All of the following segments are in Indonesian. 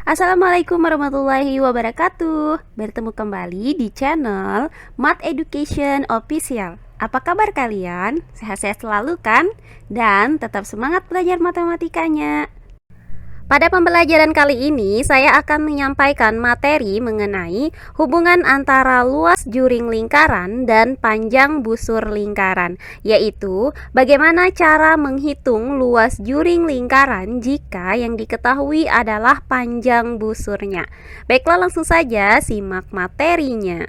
Assalamualaikum warahmatullahi wabarakatuh. Bertemu kembali di channel Math Education Official. Apa kabar kalian? Sehat-sehat selalu kan? Dan tetap semangat belajar matematikanya. Pada pembelajaran kali ini, saya akan menyampaikan materi mengenai hubungan antara luas juring lingkaran dan panjang busur lingkaran, yaitu bagaimana cara menghitung luas juring lingkaran jika yang diketahui adalah panjang busurnya. Baiklah, langsung saja simak materinya.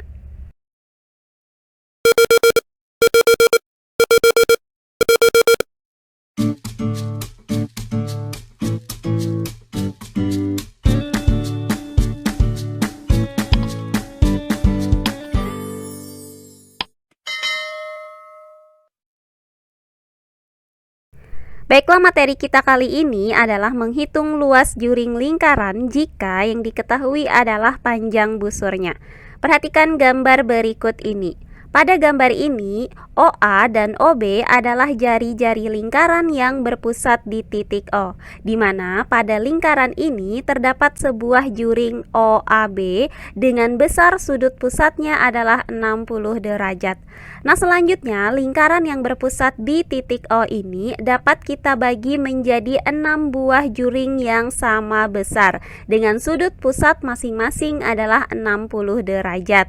Baiklah, materi kita kali ini adalah menghitung luas juring lingkaran jika yang diketahui adalah panjang busurnya. Perhatikan gambar berikut ini. Pada gambar ini, OA dan OB adalah jari-jari lingkaran yang berpusat di titik O, di mana pada lingkaran ini terdapat sebuah juring OAB dengan besar sudut pusatnya adalah 60 derajat. Nah, selanjutnya lingkaran yang berpusat di titik O ini dapat kita bagi menjadi 6 buah juring yang sama besar dengan sudut pusat masing-masing adalah 60 derajat.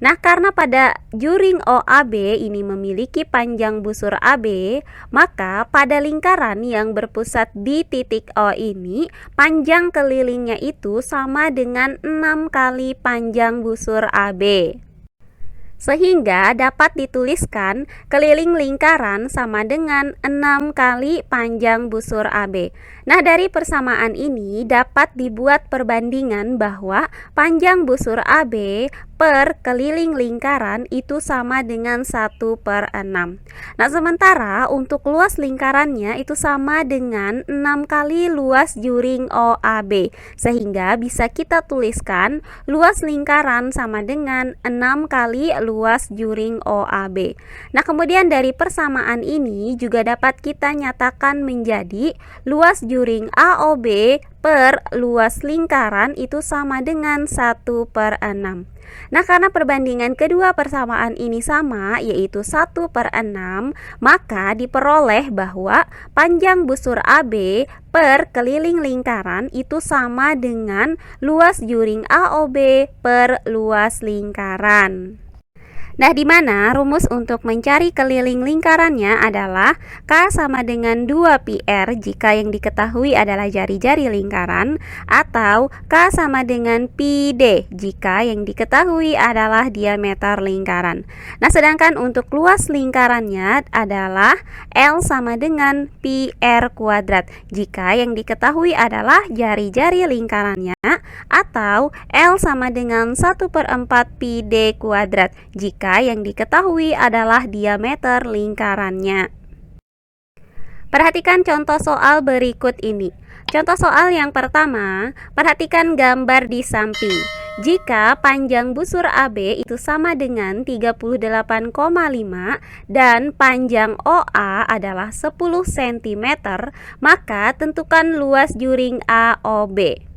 Nah, karena pada juring OAB ini memiliki panjang busur AB, maka pada lingkaran yang berpusat di titik O ini, panjang kelilingnya itu sama dengan 6 kali panjang busur AB. Sehingga dapat dituliskan keliling lingkaran sama dengan 6 kali panjang busur AB. Nah, dari persamaan ini dapat dibuat perbandingan bahwa panjang busur AB per keliling lingkaran itu sama dengan 1/6. Nah, sementara untuk luas lingkarannya itu sama dengan 6 kali luas juring OAB. Sehingga bisa kita tuliskan luas lingkaran sama dengan 6 kali luas juring OAB. Nah, kemudian dari persamaan ini juga dapat kita nyatakan menjadi luas juring AOB per luas lingkaran itu sama dengan 1/6. Nah, karena perbandingan kedua persamaan ini sama, yaitu 1/6, maka diperoleh bahwa panjang busur AB per keliling lingkaran itu sama dengan luas juring AOB per luas lingkaran. Nah, di mana rumus untuk mencari keliling lingkarannya adalah K sama dengan 2πr jika yang diketahui adalah jari-jari lingkaran, atau K sama dengan πd jika yang diketahui adalah diameter lingkaran. Nah, sedangkan untuk luas lingkarannya adalah L sama dengan πr kuadrat jika yang diketahui adalah jari-jari lingkarannya, atau L sama dengan 1/4 πd kuadrat jika yang diketahui adalah diameter lingkarannya. Perhatikan contoh soal berikut ini. Contoh soal yang pertama, perhatikan gambar di samping. Jika panjang busur AB itu sama dengan 38,5 dan panjang OA adalah 10 cm, maka tentukan luas juring AOB.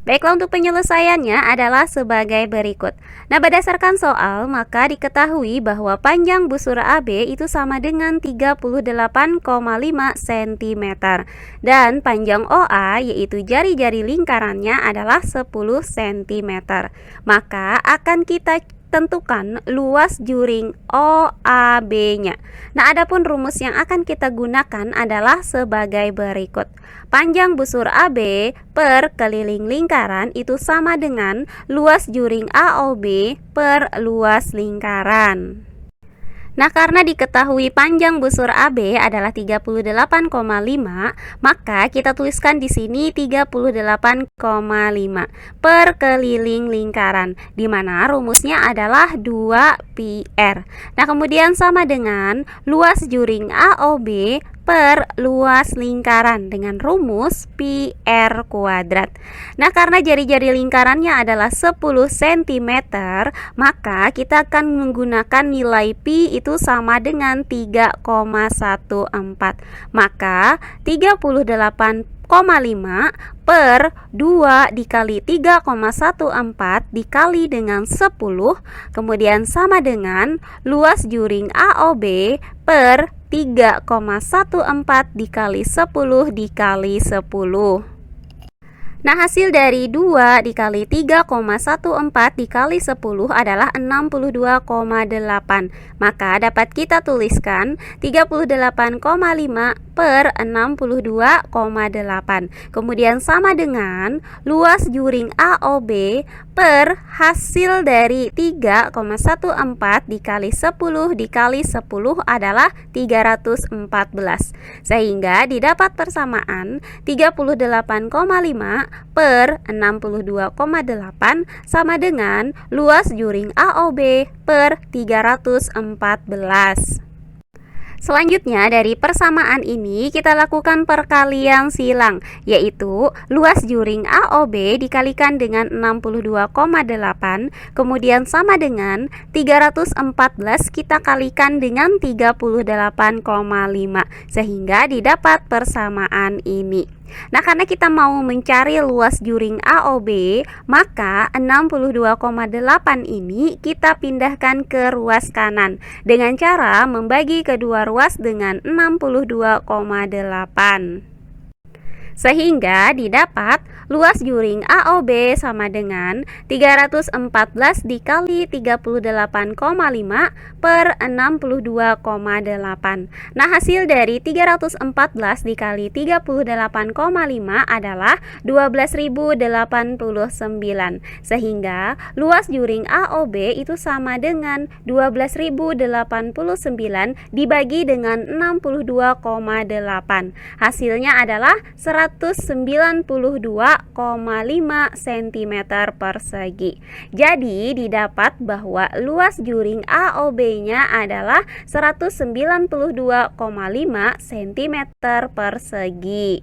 Baiklah, untuk penyelesaiannya adalah sebagai berikut. Nah, berdasarkan soal, maka diketahui bahwa panjang busur AB itu sama dengan 38,5 cm dan panjang OA yaitu jari-jari lingkarannya adalah 10 cm. Maka akan kita tentukan luas juring OAB-nya. Nah, adapun rumus yang akan kita gunakan adalah sebagai berikut. Panjang busur AB per keliling lingkaran itu sama dengan luas juring AOB per luas lingkaran. Nah, karena diketahui panjang busur AB adalah 38,5, maka kita tuliskan di sini 38,5 per keliling lingkaran, di mana rumusnya adalah 2πr. Nah, kemudian sama dengan luas juring AOB per luas lingkaran dengan rumus πr kuadrat. Nah, karena jari-jari lingkarannya adalah 10 cm, maka kita akan menggunakan nilai pi itu sama dengan 3,14. Maka 38 per 2 dikali 3,14 dikali dengan 10, kemudian sama dengan luas juring AOB per 3,14 dikali 10 dikali 10. Nah, hasil dari 2 dikali 3,14 dikali 10 adalah 62,8. Maka dapat kita tuliskan 38,5 per 62,8. Kemudian sama dengan luas juring AOB per hasil dari 3,14 dikali 10 dikali 10 adalah 314. Sehingga didapat persamaan 38,5 per 62,8 sama dengan luas juring AOB per 314. Selanjutnya dari persamaan ini kita lakukan perkalian silang, yaitu luas juring AOB dikalikan dengan 62,8, kemudian sama dengan 314 kita kalikan dengan 38,5, sehingga didapat persamaan ini. Nah, karena kita mau mencari luas juring AOB, maka 62,8 ini kita pindahkan ke ruas kanan dengan cara membagi kedua ruas dengan 62,8. Sehingga didapat luas juring AOB sama dengan 314 dikali 38,5 per 62,8. Nah, hasil dari 314 dikali 38,5 adalah 12.089. Sehingga luas juring AOB itu sama dengan 12.089 dibagi dengan 62,8. Hasilnya adalah 192,5 cm persegi. Jadi didapat bahwa luas juring AOB-nya adalah 192,5 cm persegi.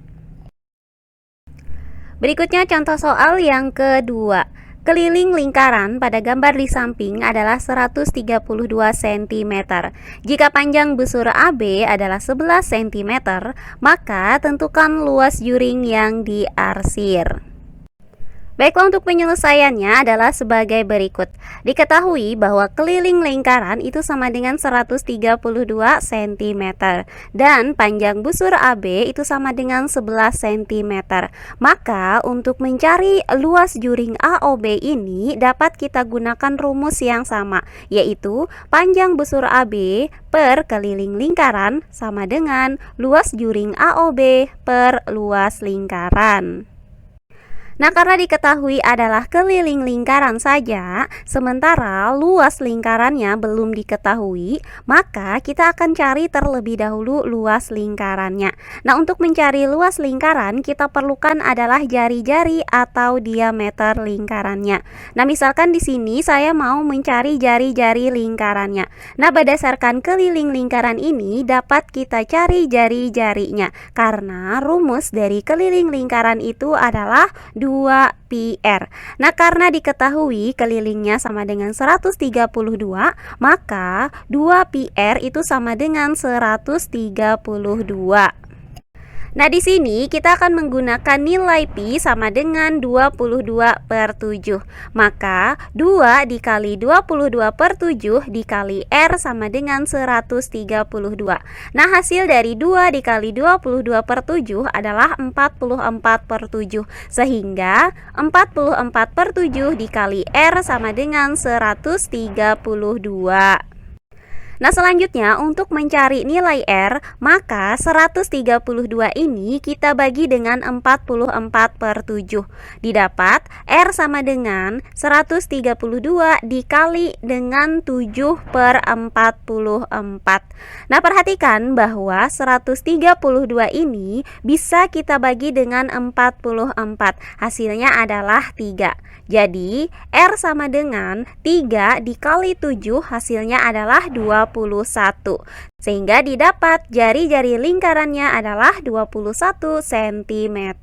Berikutnya contoh soal yang kedua. Keliling lingkaran pada gambar di samping adalah 132 cm. Jika panjang busur AB adalah 11 cm, maka tentukan luas juring yang diarsir. Baiklah, untuk penyelesaiannya adalah sebagai berikut. Diketahui bahwa keliling lingkaran itu sama dengan 132 cm dan panjang busur AB itu sama dengan 11 cm. Maka untuk mencari luas juring AOB ini dapat kita gunakan rumus yang sama, yaitu panjang busur AB per keliling lingkaran sama dengan luas juring AOB per luas lingkaran. Nah, karena diketahui adalah keliling lingkaran saja, sementara luas lingkarannya belum diketahui, maka kita akan cari terlebih dahulu luas lingkarannya. Nah, untuk mencari luas lingkaran, kita perlukan adalah jari-jari atau diameter lingkarannya. Nah, misalkan di sini saya mau mencari jari-jari lingkarannya. Nah, berdasarkan keliling lingkaran ini dapat kita cari jari-jarinya, karena rumus dari keliling lingkaran itu adalah 2πr. Nah, karena diketahui kelilingnya sama dengan 132, maka 2πr itu sama dengan 132. Nah, di sini kita akan menggunakan nilai pi sama dengan 22/7. Maka 2 dikali 22/7 dikali r sama dengan 132. Nah, hasil dari 2 dikali 22/7 adalah 44/7. Sehingga 44/7 dikali r sama dengan 132. Nah, selanjutnya untuk mencari nilai R, maka 132 ini kita bagi dengan 44/7. Didapat R sama dengan 132 dikali dengan 7/44. Nah, perhatikan bahwa 132 ini bisa kita bagi dengan 44. Hasilnya adalah 3. Jadi, R sama dengan 3 dikali 7, hasilnya adalah 21. Sehingga didapat jari-jari lingkarannya adalah 21 cm.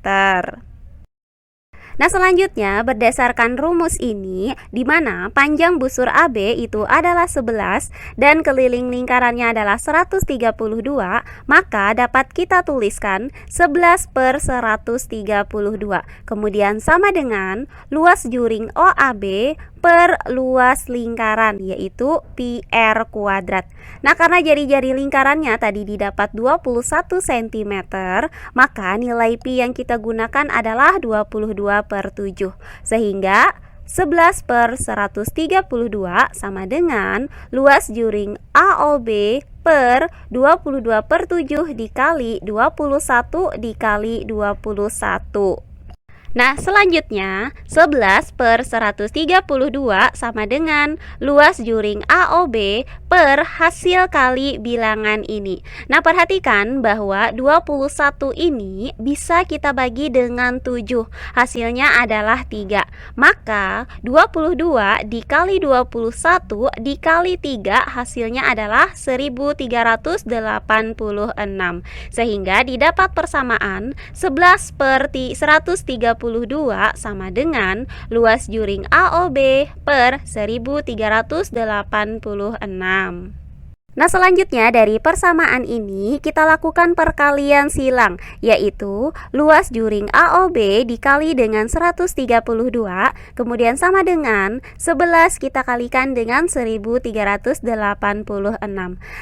Nah, selanjutnya berdasarkan rumus ini, di mana panjang busur AB itu adalah 11 dan keliling lingkarannya adalah 132, maka dapat kita tuliskan 11 per 132. Kemudian sama dengan luas juring OAB per luas lingkaran, yaitu pi r kuadrat. Nah, karena jari-jari lingkarannya tadi didapat 21 cm, maka nilai pi yang kita gunakan adalah 22/7. Sehingga 11 per 132 sama dengan luas juring AOB per 22/7 dikali 21 dikali 21. Nah, selanjutnya 11 per 132 sama dengan luas juring AOB per hasil kali bilangan ini. Nah, perhatikan bahwa 21 ini bisa kita bagi dengan 7. Hasilnya adalah 3. Maka 22 dikali 21 dikali 3 hasilnya adalah 1386. Sehingga didapat persamaan 11 per 132 sama dengan luas juring AOB per 1386. Nah, selanjutnya dari persamaan ini kita lakukan perkalian silang, yaitu luas juring AOB dikali dengan 132, kemudian sama dengan 11 kita kalikan dengan 1386.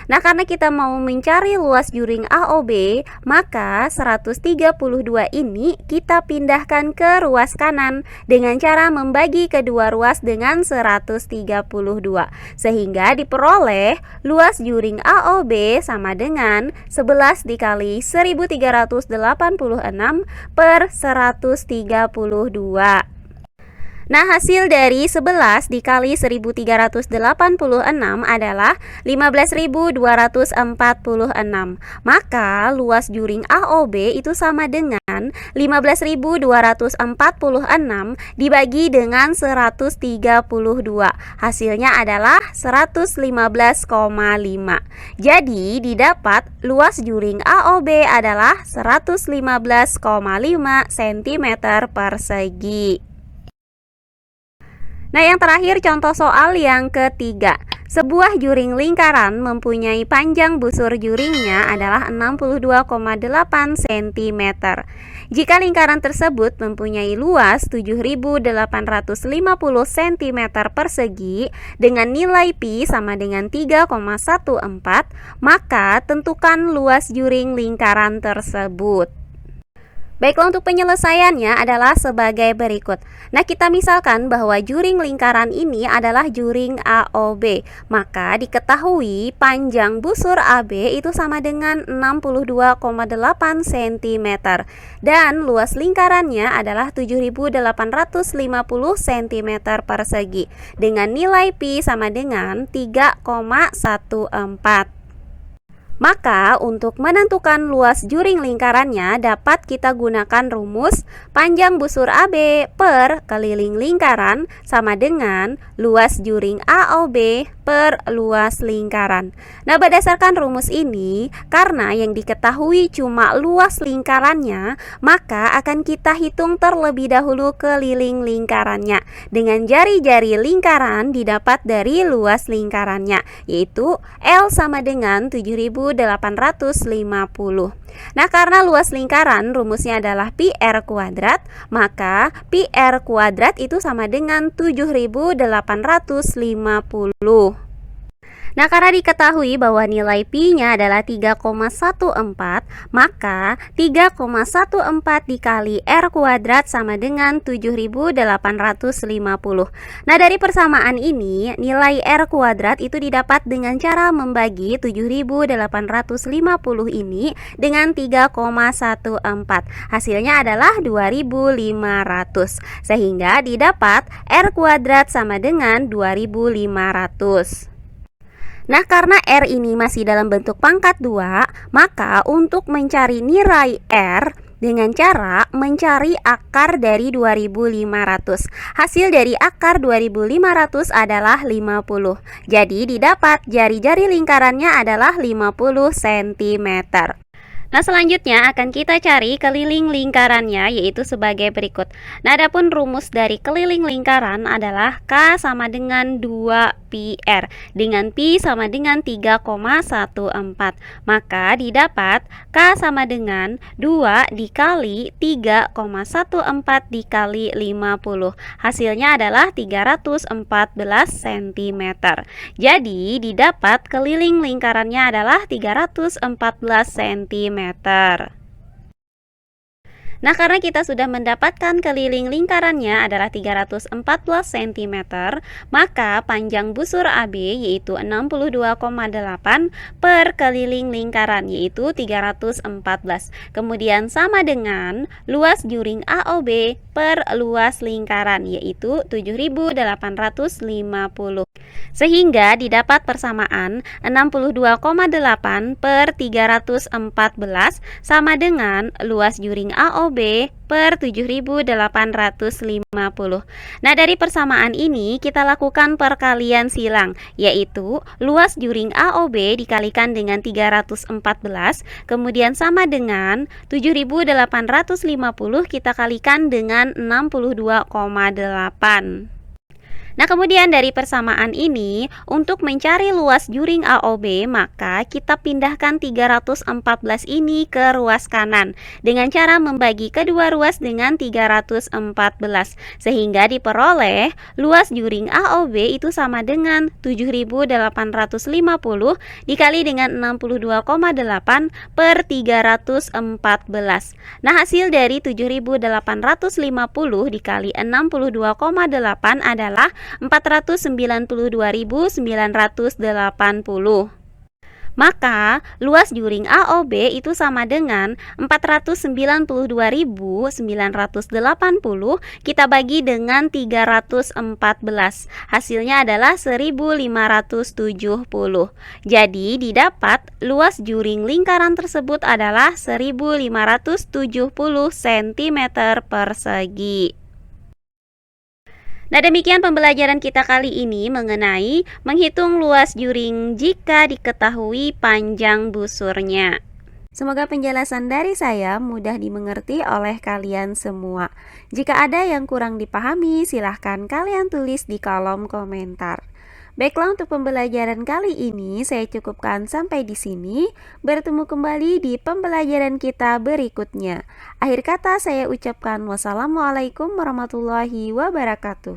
Nah, karena kita mau mencari luas juring AOB, maka 132 ini kita pindahkan ke ruas kanan dengan cara membagi kedua ruas dengan 132, sehingga diperoleh luas juring AOB sama dengan 11 dikali 1386 per 132. Nah, hasil dari 11 dikali 1386 adalah 15.246. Maka luas juring AOB itu sama dengan 15.246 dibagi dengan 132. Hasilnya adalah 115,5. Jadi didapat luas juring AOB adalah 115,5 cm persegi. Nah, yang terakhir contoh soal yang ketiga. Sebuah juring lingkaran mempunyai panjang busur juringnya adalah 62,8 cm. Jika lingkaran tersebut mempunyai luas 7.850 cm persegi dengan nilai pi sama dengan 3,14, maka tentukan luas juring lingkaran tersebut. Baiklah, untuk penyelesaiannya adalah sebagai berikut. Nah, kita misalkan bahwa juring lingkaran ini adalah juring AOB. Maka diketahui panjang busur AB itu sama dengan 62,8 cm. Dan luas lingkarannya adalah 7.850 cm persegi. Dengan nilai pi sama dengan 3,14. Maka untuk menentukan luas juring lingkarannya dapat kita gunakan rumus panjang busur AB per keliling lingkaran sama dengan luas juring AOB per luas lingkaran. Nah, berdasarkan rumus ini, karena yang diketahui cuma luas lingkarannya, maka akan kita hitung terlebih dahulu keliling lingkarannya. Dengan jari-jari lingkaran didapat dari luas lingkarannya, yaitu L sama dengan 7.850. Nah, karena luas lingkaran rumusnya adalah pi r kuadrat, maka pi r kuadrat itu sama dengan 7.850. Nah, karena diketahui bahwa nilai pi-nya adalah 3,14, maka 3,14 dikali r kuadrat sama dengan 7.850. Nah, dari persamaan ini, nilai r kuadrat itu didapat dengan cara membagi 7.850 ini dengan 3,14. Hasilnya adalah 2.500. Sehingga didapat r kuadrat sama dengan 2.500. Nah, karena R ini masih dalam bentuk pangkat 2, maka untuk mencari nilai R dengan cara mencari akar dari 2.500. Hasil dari akar 2.500 adalah 50. Jadi didapat jari-jari lingkarannya adalah 50 cm. Nah, selanjutnya akan kita cari keliling lingkarannya, yaitu sebagai berikut. Nah, adapun rumus dari keliling lingkaran adalah K sama dengan 2πr, dengan Pi sama dengan 3,14. Maka didapat K sama dengan 2 dikali 3,14 dikali 50. Hasilnya adalah 314 cm. Jadi, didapat keliling lingkarannya adalah 314 cm. Nah, karena kita sudah mendapatkan keliling lingkarannya adalah 314 cm, maka panjang busur AB yaitu 62,8 per keliling lingkaran yaitu 314. Kemudian sama dengan luas juring AOB per luas lingkaran yaitu 7.850. Sehingga didapat persamaan 62,8 per 314 sama dengan luas juring AOB per 7.850. Nah, dari persamaan ini kita lakukan perkalian silang, yaitu luas juring AOB dikalikan dengan 314, kemudian sama dengan 7.850 kita kalikan dengan 62,8. Nah, kemudian dari persamaan ini, untuk mencari luas juring AOB, maka kita pindahkan 314 ini ke ruas kanan dengan cara membagi kedua ruas dengan 314, sehingga diperoleh luas juring AOB itu sama dengan 7.850 dikali dengan 62,8 per 314. Nah, hasil dari 7.850 dikali 62,8 adalah 492.980. Maka luas juring AOB itu sama dengan 492.980 kita bagi dengan 314. Hasilnya adalah 1.570. Jadi didapat luas juring lingkaran tersebut adalah 1.570 cm persegi. Nah, demikian pembelajaran kita kali ini mengenai menghitung luas juring jika diketahui panjang busurnya. Semoga penjelasan dari saya mudah dimengerti oleh kalian semua. Jika ada yang kurang dipahami, silahkan kalian tulis di kolom komentar. Baiklah, untuk pembelajaran kali ini saya cukupkan sampai di sini. Bertemu kembali di pembelajaran kita berikutnya. Akhir kata saya ucapkan wassalamualaikum warahmatullahi wabarakatuh.